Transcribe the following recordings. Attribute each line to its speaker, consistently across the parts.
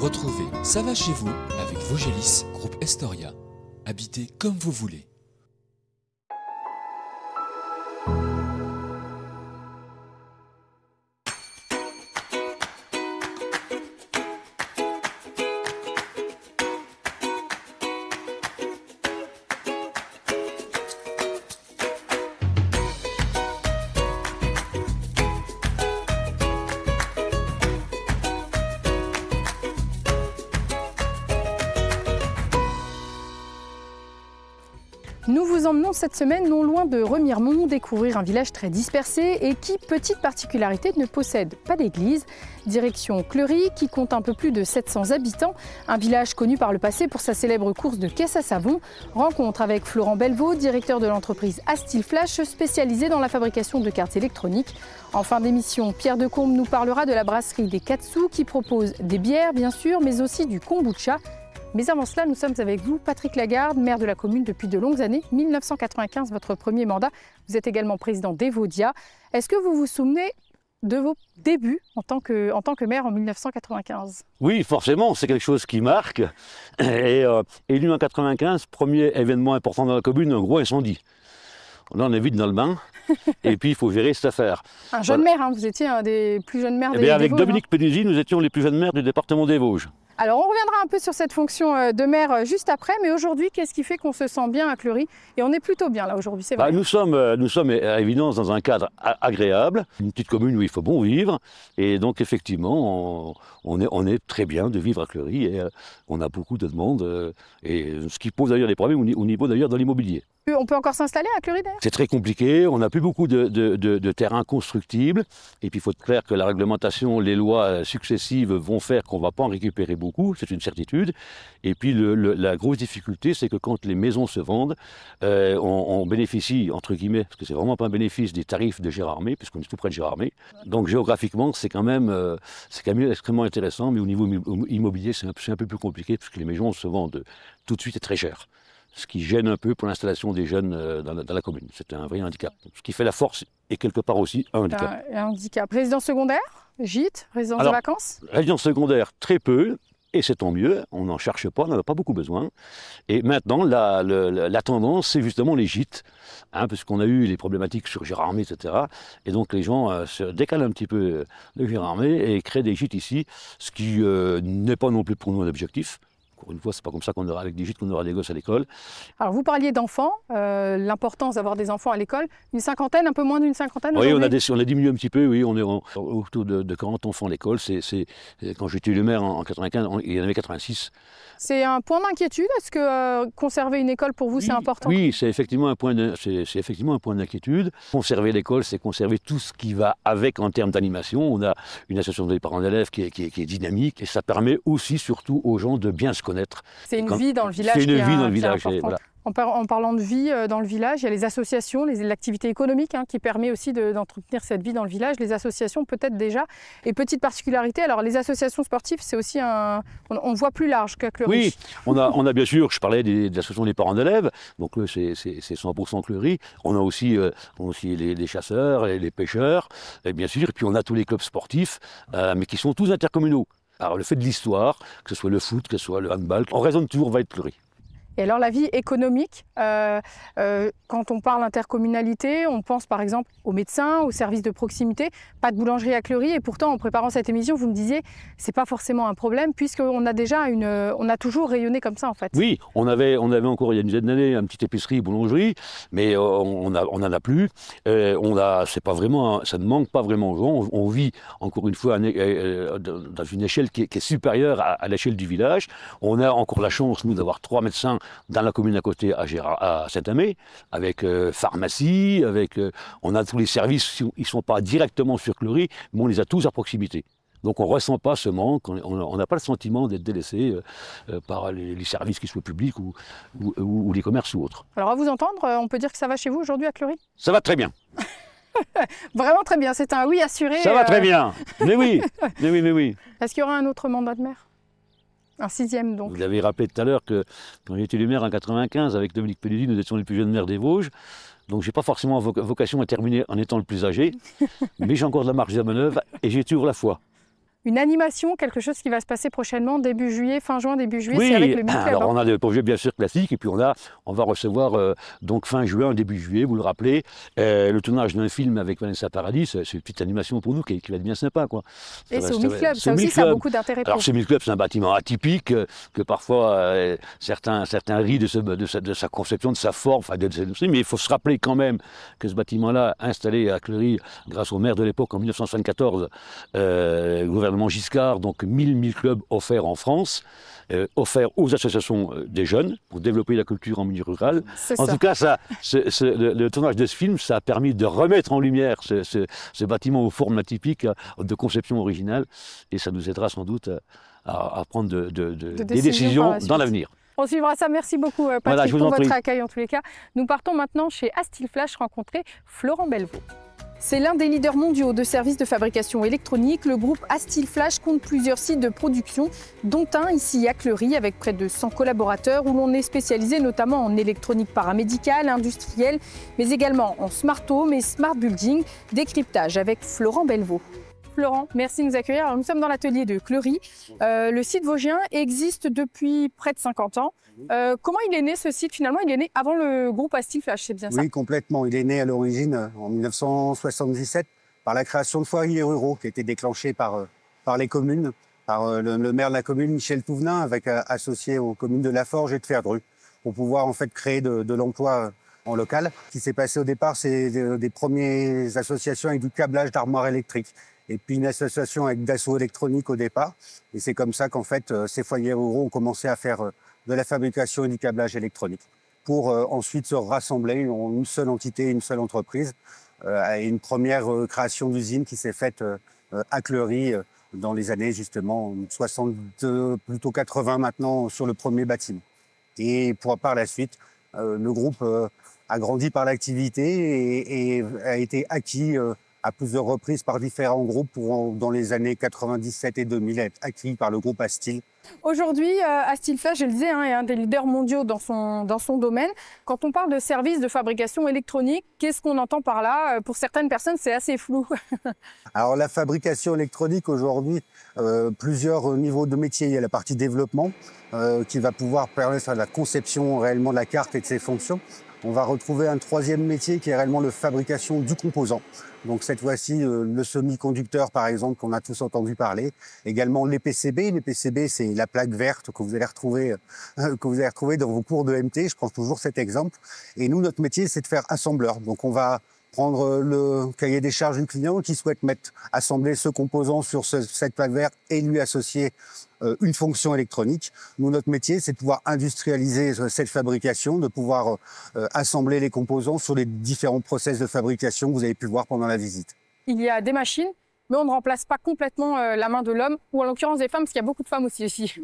Speaker 1: Retrouvez Ça va chez vous avec Vogelis, groupe Estoria. Habitez comme vous voulez.
Speaker 2: Nous vous emmenons cette semaine non loin de Remiremont découvrir un village très dispersé et qui, petite particularité, ne possède pas d'église. Direction Cleury qui compte un peu plus de 700 habitants, un village connu par le passé pour sa célèbre course de caisse à savon. Rencontre avec Florent Belvaux, directeur de l'entreprise Astil Flash, spécialisée dans la fabrication de cartes électroniques. En fin d'émission, Pierre Decombe nous parlera de la brasserie des 4 sous qui propose des bières bien sûr, mais aussi du kombucha. Mais avant cela, nous sommes avec vous, Patrick Lagarde, maire de la commune depuis de longues années, 1995, votre premier mandat. Vous êtes également président d'Evodia. Est-ce que vous vous souvenez de vos débuts en tant que maire en 1995?
Speaker 3: Oui, forcément, c'est quelque chose qui marque. Et élu en 1995, premier événement important dans la commune, un gros incendie. Là, on est vite dans le bain, et puis il faut gérer cette affaire.
Speaker 2: Un jeune maire, hein, vous étiez un des plus jeunes maires des Vosges.
Speaker 3: Avec Dominique Pénuzy, nous étions les plus jeunes maires du département des Vosges.
Speaker 2: Alors on reviendra un peu sur cette fonction de maire juste après, mais aujourd'hui, qu'est-ce qui fait qu'on se sent bien à Cleury? Et on est plutôt bien là aujourd'hui, c'est vrai.
Speaker 3: Nous sommes à évidence dans un cadre agréable, une petite commune où il faut bon vivre, et donc effectivement, on est très bien de vivre à Cleury, et on a beaucoup de demandes, et ce qui pose d'ailleurs des problèmes au niveau d'ailleurs dans l'immobilier.
Speaker 2: On peut encore s'installer à Cleury d'ailleurs?
Speaker 3: C'est très compliqué, on n'a plus beaucoup de terrains constructibles, et puis il faut être clair que la réglementation, les lois successives vont faire qu'on ne va pas en récupérer beaucoup, c'est une certitude. Et puis la grosse difficulté, c'est que quand les maisons se vendent, on bénéficie, entre guillemets, parce que c'est vraiment pas un bénéfice, des tarifs de Gérardmer, puisqu'on est tout près de Gérardmer. Donc géographiquement, c'est quand même extrêmement intéressant, mais au niveau immobilier, c'est un peu plus compliqué, parce que les maisons se vendent tout de suite et très cher. Ce qui gêne un peu pour l'installation des jeunes dans la commune. C'est un vrai handicap. Ce qui fait la force est quelque part aussi un handicap.
Speaker 2: Un handicap. Résidence secondaire, gîte, résidence de vacances? Résidence
Speaker 3: secondaire, très peu, et c'est tant mieux. On n'en cherche pas, on n'en a pas beaucoup besoin. Et maintenant, la tendance, c'est justement les gîtes, parce qu'on a eu les problématiques sur Gérardmer, etc. Et donc les gens se décalent un petit peu de Gérardmer et créent des gîtes ici, ce qui n'est pas non plus pour nous un objectif. Une fois, c'est pas comme ça qu'on aura avec des gîtes qu'on aura des gosses à l'école.
Speaker 2: Alors vous parliez d'enfants, l'importance d'avoir des enfants à l'école. Une cinquantaine, un peu moins d'une cinquantaine?
Speaker 3: Oui, on a diminué un petit peu, oui, on est autour de 40 enfants à l'école. Quand j'étais élu maire en 95, il y en avait 86.
Speaker 2: C'est un point d'inquiétude? Est-ce que conserver une école pour vous, c'est important?
Speaker 3: Oui, c'est effectivement un point d'inquiétude. Conserver l'école, c'est conserver tout ce qui va avec en termes d'animation. On a une association des parents d'élèves qui est dynamique, et ça permet aussi, surtout aux gens de bien se connaître.
Speaker 2: C'est une vie dans le village.
Speaker 3: C'est une vie dans le village.
Speaker 2: En parlant de vie dans le village, il y a les associations, l'activité économique qui permet aussi d'entretenir cette vie dans le village. Les associations peut-être déjà. Et petite particularité, alors les associations sportives, c'est aussi on voit plus large qu'à Cleury.
Speaker 3: Oui, on a bien sûr, je parlais des associations des parents d'élèves, donc là c'est 100% Cleury. On a aussi les chasseurs et les pêcheurs, et bien sûr, et puis on a tous les clubs sportifs, mais qui sont tous intercommunaux. Alors le fait de l'histoire, que ce soit le foot, que ce soit le handball, on raisonne toujours va être Cleury.
Speaker 2: Et alors la vie économique, quand on parle intercommunalité, on pense par exemple aux médecins, aux services de proximité, pas de boulangerie à Cleury, et pourtant en préparant cette émission, vous me disiez, c'est pas forcément un problème puisqu'on a déjà on a toujours rayonné comme ça en fait.
Speaker 3: Oui, on avait encore il y a une dizaine d'années une petite épicerie, boulangerie, mais on n'en a plus. C'est pas vraiment, ça ne manque pas vraiment aux gens. On vit encore une fois dans une échelle qui est supérieure à l'échelle du village. On a encore la chance, nous, d'avoir 3 médecins dans la commune à côté, à Saint-Amé, avec pharmacie, on a tous les services, ils ne sont pas directement sur Cleury, mais on les a tous à proximité. Donc on ne ressent pas ce manque, on n'a pas le sentiment d'être délaissé par les services, qu'ils soient publics ou les commerces ou autres.
Speaker 2: Alors à vous entendre, on peut dire que ça va chez vous aujourd'hui à Cleury?
Speaker 3: Ça va très bien.
Speaker 2: Vraiment très bien, c'est un oui assuré.
Speaker 3: Ça va très bien, mais oui, mais oui.
Speaker 2: Est-ce qu'il y aura un autre mandat de maire? Un 6e donc.
Speaker 3: Vous avez rappelé tout à l'heure que quand j'ai été élu maire en 1995, avec Dominique Pénuzy, nous étions les plus jeunes maires des Vosges. Donc je n'ai pas forcément vocation à terminer en étant le plus âgé, mais j'ai encore de la marge de manœuvre et j'ai toujours la foi.
Speaker 2: une animation, quelque chose qui va se passer prochainement, début juillet, fin juin, début juillet,
Speaker 3: Oui,
Speaker 2: c'est avec le Mini Club.
Speaker 3: alors on a des projets bien sûr classiques et puis on va recevoir donc fin juin, début juillet, vous le rappelez, le tournage d'un film avec Vanessa Paradis, c'est une petite animation pour nous qui va être bien sympa, quoi.
Speaker 2: Et c'est au Mini Club, ça aussi ça a beaucoup d'intérêt.
Speaker 3: Alors ce Mini Club, c'est un bâtiment atypique que parfois certains rient de sa conception, de sa forme, enfin, mais il faut se rappeler quand même que ce bâtiment-là, installé à Cleury grâce au maire de l'époque en 1974, gouvernement Giscard, donc 1000 clubs offerts en France, offerts aux associations des jeunes pour développer la culture en milieu rural. En tout cas, le tournage de ce film, ça a permis de remettre en lumière ce bâtiment aux formes atypiques, de conception originale, et ça nous aidera sans doute à prendre des décisions dans l'avenir.
Speaker 2: On suivra ça. Merci beaucoup, Patrick,
Speaker 3: voilà,
Speaker 2: pour votre accueil en tous les cas. Nous partons maintenant chez Astilflash rencontrer Florent Belvaux. C'est l'un des leaders mondiaux de services de fabrication électronique. Le groupe Astilflash compte plusieurs sites de production, dont un ici à Cleury, avec près de 100 collaborateurs, où l'on est spécialisé notamment en électronique paramédicale, industrielle, mais également en smart home et smart building. Décryptage avec Florent Belvaux. Florent, merci de nous accueillir. Alors, nous sommes dans l'atelier de Cleury. Le site vosgien existe depuis près de 50 ans. Comment il est né ce site finalement? Il est né avant le groupe Astilflash, c'est bien ça?
Speaker 4: Oui, complètement. Il est né à l'origine en 1977 par la création de foyers ruraux qui a été déclenchée par les communes, par le maire de la commune, Michel Touvenin, avec associé aux communes de Laforge et de Ferdru, pour pouvoir en fait créer de l'emploi en local. Ce qui s'est passé au départ, c'est des premières associations avec du câblage d'armoires électriques. Et puis une association avec Dassault électronique au départ. Et c'est comme ça qu'en fait, ces foyers ruraux ont commencé à faire de la fabrication et du câblage électronique pour ensuite se rassembler en une seule entité, une seule entreprise. Et une première création d'usine qui s'est faite à Cleury dans les années justement 62, plutôt 80 maintenant sur le premier bâtiment. Et par la suite, le groupe a grandi par l'activité et a été acquis à plusieurs reprises par différents groupes pour, dans les années 97 et 2000, être acquis par le groupe Astil.
Speaker 2: Aujourd'hui, Astilflash, je le disais, est un des leaders mondiaux dans son domaine. Quand on parle de services de fabrication électronique, qu'est-ce qu'on entend par là? Pour certaines personnes, c'est assez flou.
Speaker 4: Alors la fabrication électronique aujourd'hui, plusieurs niveaux de métier. Il y a la partie développement qui va pouvoir permettre la conception réellement de la carte et de ses fonctions. On va retrouver un troisième métier qui est réellement la fabrication du composant. Donc cette fois-ci, le semi-conducteur, par exemple, qu'on a tous entendu parler. Également les PCB. Les PCB, c'est la plaque verte que vous allez retrouver dans vos cours de MT. Je prends toujours cet exemple. Et nous, notre métier, c'est de faire assembleur. Donc on va prendre le cahier des charges du client qui souhaite assembler ce composant sur cette plaque verte et lui associer une fonction électronique. Nous, notre métier, c'est de pouvoir industrialiser cette fabrication, de pouvoir assembler les composants sur les différents process de fabrication que vous avez pu voir pendant la visite.
Speaker 2: Il y a des machines, mais on ne remplace pas complètement la main de l'homme, ou en l'occurrence des femmes, parce qu'il y a beaucoup de femmes aussi ici.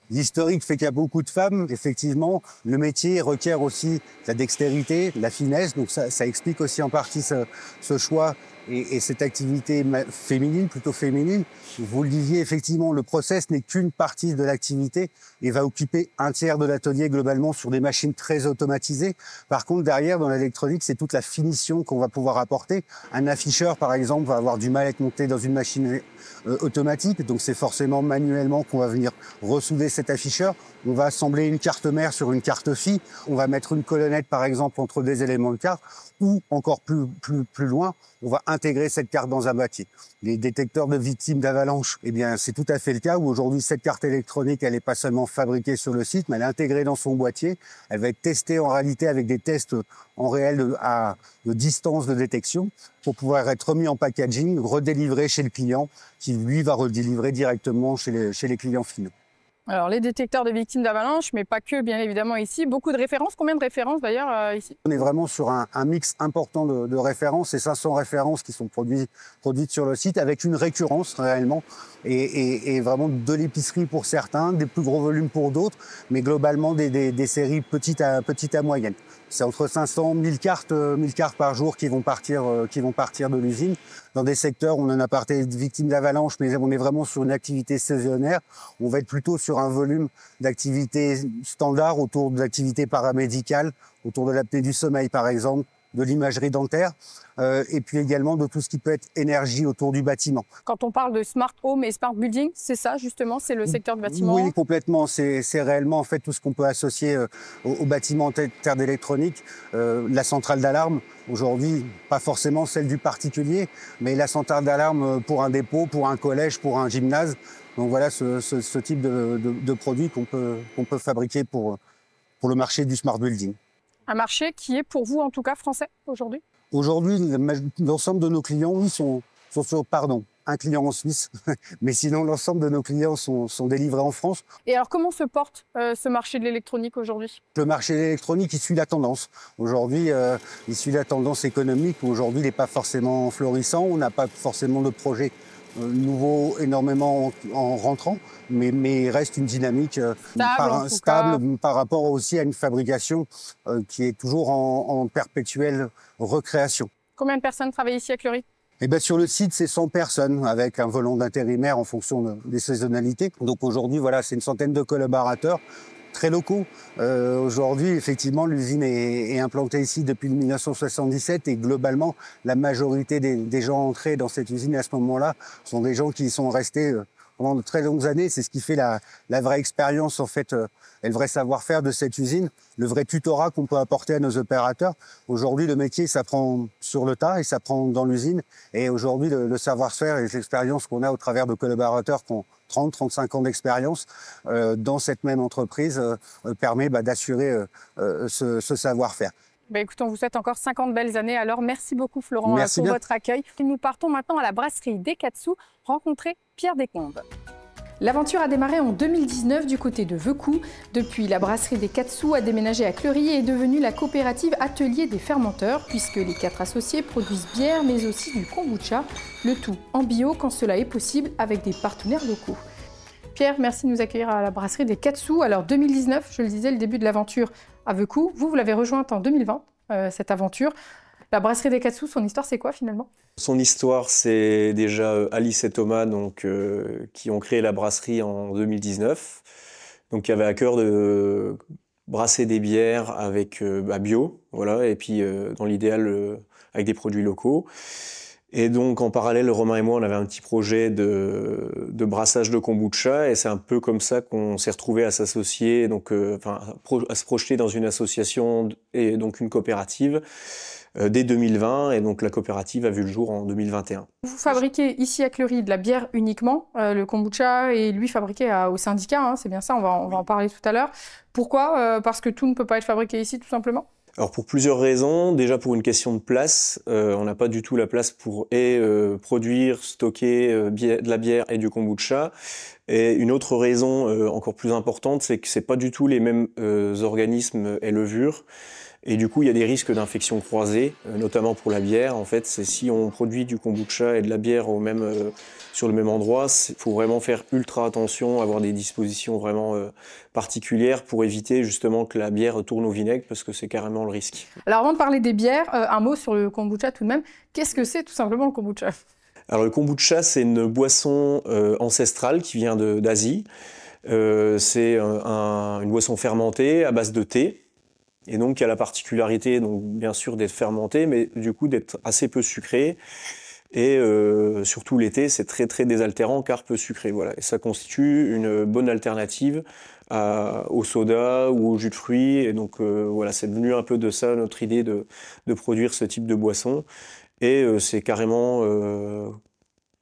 Speaker 4: L'historique fait qu'il y a beaucoup de femmes, effectivement. Le métier requiert aussi la dextérité, la finesse, donc ça explique aussi en partie ce choix et cette activité féminine, plutôt féminine. Vous le disiez, effectivement, le process n'est qu'une partie de l'activité et va occuper un tiers de l'atelier globalement sur des machines très automatisées. Par contre, derrière, dans l'électronique, c'est toute la finition qu'on va pouvoir apporter. Un afficheur, par exemple, va avoir du mal à être monté dans une machine automatique, donc c'est forcément manuellement qu'on va venir ressouder cet afficheur. On va assembler une carte mère sur une carte PHY, on va mettre une colonnette par exemple entre des éléments de carte, ou encore plus loin, on va intégrer cette carte dans un boîtier. Les détecteurs de victimes d'avalanche, eh bien c'est tout à fait le cas où aujourd'hui cette carte électronique, elle n'est pas seulement fabriquée sur le site, mais elle est intégrée dans son boîtier. Elle va être testée en réalité avec des tests en réel de distance de détection pour pouvoir être remis en packaging, redélivré chez le client, qui lui va redélivrer directement chez les clients finaux.
Speaker 2: Alors, les détecteurs de victimes d'avalanche, mais pas que, bien évidemment, ici. Beaucoup de références. Combien de références, d'ailleurs, ici?
Speaker 4: On est vraiment sur un mix important de références. C'est 500 références qui sont produites sur le site, avec une récurrence, réellement, et vraiment de l'épicerie pour certains, des plus gros volumes pour d'autres, mais globalement des séries petites à moyennes. C'est entre 500 et 1000 cartes par jour qui vont partir de l'usine. Dans des secteurs où on en a parlé de victimes d'avalanche, mais on est vraiment sur une activité saisonnière. On va être plutôt sur un volume d'activité standard autour de l'activité paramédicale, autour de l'apnée du sommeil par exemple, de l'imagerie dentaire, et puis également de tout ce qui peut être énergie autour du bâtiment.
Speaker 2: Quand on parle de smart home et smart building, c'est ça justement, c'est le secteur du bâtiment?
Speaker 4: Oui, complètement. C'est réellement en fait tout ce qu'on peut associer au bâtiment en termes d'électronique. La centrale d'alarme, aujourd'hui, pas forcément celle du particulier, mais la centrale d'alarme pour un dépôt, pour un collège, pour un gymnase. Donc voilà ce type de produit qu'on peut fabriquer pour le marché du smart building.
Speaker 2: Un marché qui est pour vous en tout cas français aujourd'hui?
Speaker 4: Aujourd'hui, l'ensemble de nos clients, oui, sont sur, un client en Suisse, mais sinon l'ensemble de nos clients sont délivrés en France.
Speaker 2: Et alors comment se porte ce marché de l'électronique aujourd'hui?
Speaker 4: Le marché de l'électronique, il suit la tendance. Aujourd'hui, il suit la tendance économique. Aujourd'hui, il n'est pas forcément florissant. On n'a pas forcément de projets nouveaux énormément en rentrant, mais il reste une dynamique stable par rapport aussi à une fabrication qui est toujours en perpétuelle recréation.
Speaker 2: Combien de personnes travaillent ici à Clery?
Speaker 4: Eh ben, sur le site, c'est 100 personnes avec un volant d'intérimaire en fonction des saisonnalités. Donc aujourd'hui, voilà, c'est une centaine de collaborateurs très locaux. Aujourd'hui, effectivement, l'usine est implantée ici depuis 1977 et globalement, la majorité des gens entrés dans cette usine à ce moment-là sont des gens qui sont restés pendant de très longues années. C'est ce qui fait la vraie expérience, en fait, et le vrai savoir-faire de cette usine, le vrai tutorat qu'on peut apporter à nos opérateurs. Aujourd'hui, le métier, ça prend sur le tas et ça prend dans l'usine. Et aujourd'hui, le savoir-faire et l'expérience qu'on a au travers de collaborateurs qui ont 30, 35 ans d'expérience dans cette même entreprise permet d'assurer ce savoir-faire.
Speaker 2: Écoute, on vous souhaite encore 50 belles années. Alors, merci beaucoup Florent pour votre accueil. Nous partons maintenant à la brasserie Dekatsu, rencontrer Pierre Descombes. L'aventure a démarré en 2019 du côté de Veucou. Depuis, la brasserie Dekatsu a déménagé à Clery et est devenue la coopérative Atelier des fermenteurs, puisque les 4 associés produisent bière mais aussi du kombucha, le tout en bio quand cela est possible avec des partenaires locaux. Pierre, merci de nous accueillir à la brasserie Dekatsu. Alors 2019, je le disais, le début de l'aventure à Veucou. Vous l'avez rejointe en 2020, cette aventure. La brasserie Dekatsu, son histoire, c'est quoi finalement?
Speaker 5: Son histoire, c'est déjà Alice et Thomas qui ont créé la brasserie en 2019. Donc, qui avaient à cœur de brasser des bières avec bio, voilà, et puis dans l'idéal avec des produits locaux. Et donc, en parallèle, Romain et moi, on avait un petit projet de brassage de kombucha, et c'est un peu comme ça qu'on s'est retrouvés à s'associer, donc à se projeter dans une association et donc une coopérative dès 2020, et donc la coopérative a vu le jour en 2021.
Speaker 2: Vous fabriquez ici à Clery de la bière uniquement, le kombucha est lui fabriqué au syndicat, hein, c'est bien ça, on va en parler tout à l'heure. Pourquoi? Parce que tout ne peut pas être fabriqué ici, tout simplement?
Speaker 5: Alors pour plusieurs raisons, déjà pour une question de place, on n'a pas du tout la place pour produire, stocker de la bière et du kombucha. Et une autre raison encore plus importante, c'est que c'est pas du tout les mêmes organismes et levures. Et du coup, il y a des risques d'infection croisée, notamment pour la bière. En fait, c'est si on produit du kombucha et de la bière sur le même endroit, il faut vraiment faire ultra attention, avoir des dispositions vraiment particulières pour éviter justement que la bière tourne au vinaigre, parce que c'est carrément le risque.
Speaker 2: Alors avant de parler des bières, un mot sur le kombucha tout de même. Qu'est-ce que c'est tout simplement le kombucha?
Speaker 5: Alors le kombucha, c'est une boisson ancestrale qui vient d'Asie. C'est une boisson fermentée à base de thé. Et donc, il y a la particularité, donc, bien sûr, d'être fermenté, mais du coup, d'être assez peu sucré. Et surtout l'été, c'est très, très désaltérant, car peu sucré. Voilà. Et ça constitue une bonne alternative au soda ou au jus de fruits. Et donc, voilà, c'est venu un peu de ça, notre idée de produire ce type de boisson. Et c'est carrément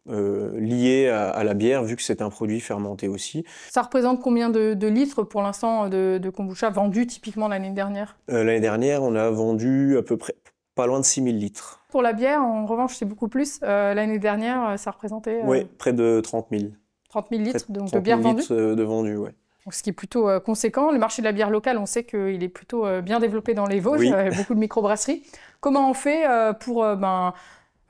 Speaker 5: lié à la bière, vu que c'est un produit fermenté aussi.
Speaker 2: Ça représente combien de litres pour l'instant de kombucha vendus typiquement l'année dernière?
Speaker 5: L'année dernière, on a vendu à peu près pas loin de 6000 litres.
Speaker 2: Pour la bière, en revanche, c'est beaucoup plus. L'année dernière, ça représentait...
Speaker 5: Oui, près de 30 000.
Speaker 2: 30 000 litres donc, de bière vendue?
Speaker 5: De vendue, oui.
Speaker 2: Ce qui est plutôt conséquent. Le marché de la bière locale, on sait qu'il est plutôt bien développé dans les Vosges,
Speaker 5: oui.
Speaker 2: Beaucoup de microbrasseries. Comment on fait pour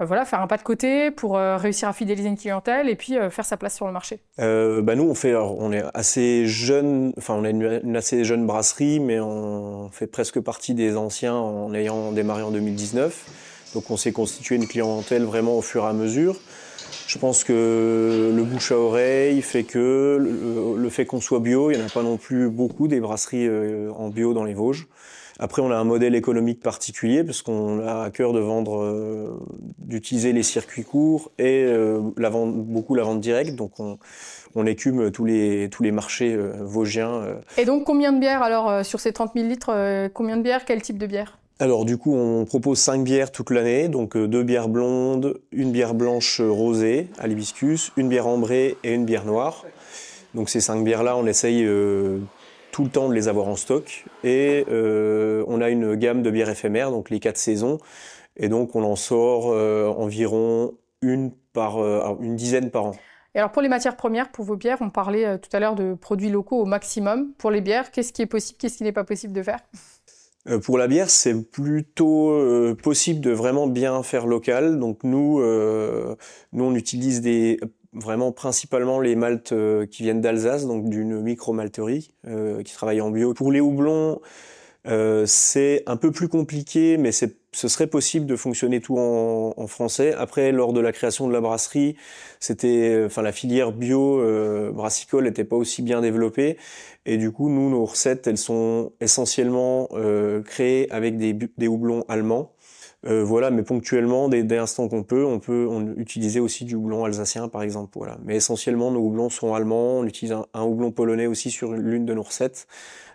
Speaker 2: voilà, faire un pas de côté, pour réussir à fidéliser une clientèle et puis faire sa place sur le marché?
Speaker 5: Nous, on est assez jeune, enfin on a une assez jeune brasserie, mais on fait presque partie des anciens en ayant démarré en 2019. Donc on s'est constitué une clientèle vraiment au fur et à mesure. Je pense que le bouche à oreille fait que le fait qu'on soit bio, il n'y en a pas non plus beaucoup des brasseries en bio dans les Vosges. Après, on a un modèle économique particulier parce qu'on a à cœur de vendre, d'utiliser les circuits courts et beaucoup la vente directe. Donc, on écume tous les marchés vosgiens.
Speaker 2: Et donc, combien de bières alors sur ces 30 000 litres combien de bières? Quel type de bière?
Speaker 5: Alors du coup, on propose 5 bières toute l'année, donc 2 bières blondes, une bière blanche rosée à l'hibiscus, une bière ambrée et une bière noire. Donc ces 5 bières-là, on essaye tout le temps de les avoir en stock. Et on a une gamme de bières éphémères, donc les 4 saisons. Et donc on en sort environ une dizaine par an.
Speaker 2: Et alors pour les matières premières, pour vos bières, on parlait tout à l'heure de produits locaux au maximum. Pour les bières, qu'est-ce qui est possible, qu'est-ce qui n'est pas possible de faire?
Speaker 5: Pour la bière, c'est plutôt possible de vraiment bien faire local. Donc nous on utilise vraiment principalement les maltes qui viennent d'Alsace, donc d'une micro-malterie qui travaille en bio. Pour les houblons, c'est un peu plus compliqué, mais ce serait possible de fonctionner tout en français. Après, lors de la création de la brasserie, la filière bio brassicole n'était pas aussi bien développée. Et du coup, nous, nos recettes, elles sont essentiellement créées avec des houblons allemands. Voilà, mais ponctuellement, dès l'instant qu'on peut, on utiliser aussi du houblon alsacien, par exemple. Voilà. Mais essentiellement, nos houblons sont allemands. On utilise un houblon polonais aussi sur l'une de nos recettes.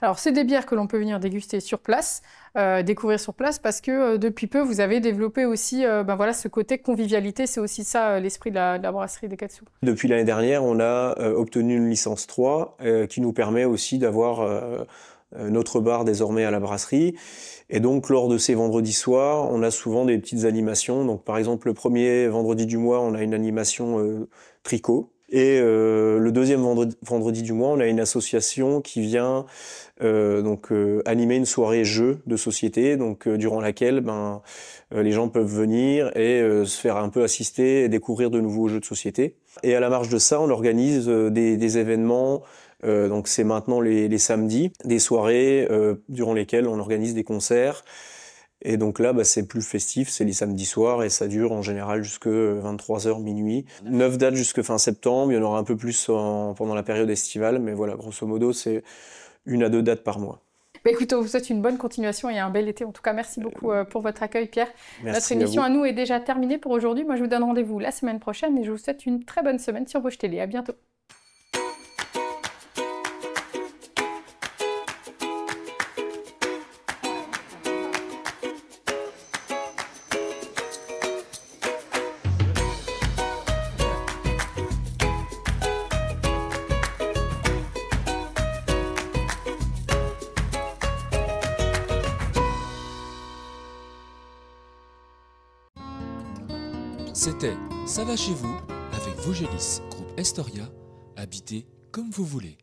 Speaker 2: Alors, c'est des bières que l'on peut venir déguster sur place, découvrir sur place, parce que depuis peu, vous avez développé aussi ce côté convivialité. C'est aussi ça l'esprit de la brasserie Dekatsu.
Speaker 5: Depuis l'année dernière, on a obtenu une licence 3 qui nous permet aussi d'avoir notre bar désormais à la brasserie. Et donc, lors de ces vendredis soirs, on a souvent des petites animations. Donc, par exemple, le premier vendredi du mois, on a une animation tricot. Et le deuxième vendredi du mois, on a une association qui vient animer une soirée jeu de société, durant laquelle les gens peuvent venir et se faire un peu assister et découvrir de nouveaux jeux de société. Et à la marge de ça, on organise des événements. Donc c'est maintenant les samedis, des soirées durant lesquelles on organise des concerts. Et donc là, c'est plus festif, c'est les samedis soirs et ça dure en général jusque 23h, minuit. 9 dates jusque fin septembre, il y en aura un peu plus pendant la période estivale, mais voilà, grosso modo, c'est 1 à 2 dates par mois.
Speaker 2: Écoutez, on vous souhaite une bonne continuation et un bel été. En tout cas, merci beaucoup pour votre accueil, Pierre.
Speaker 5: Merci.
Speaker 2: Notre émission à nous est déjà terminée pour aujourd'hui. Moi, je vous donne rendez-vous la semaine prochaine et je vous souhaite une très bonne semaine sur Vosges Télé. À bientôt.
Speaker 1: C'était Ça va chez vous avec Vosgelis, groupe Estoria, habitez comme vous voulez.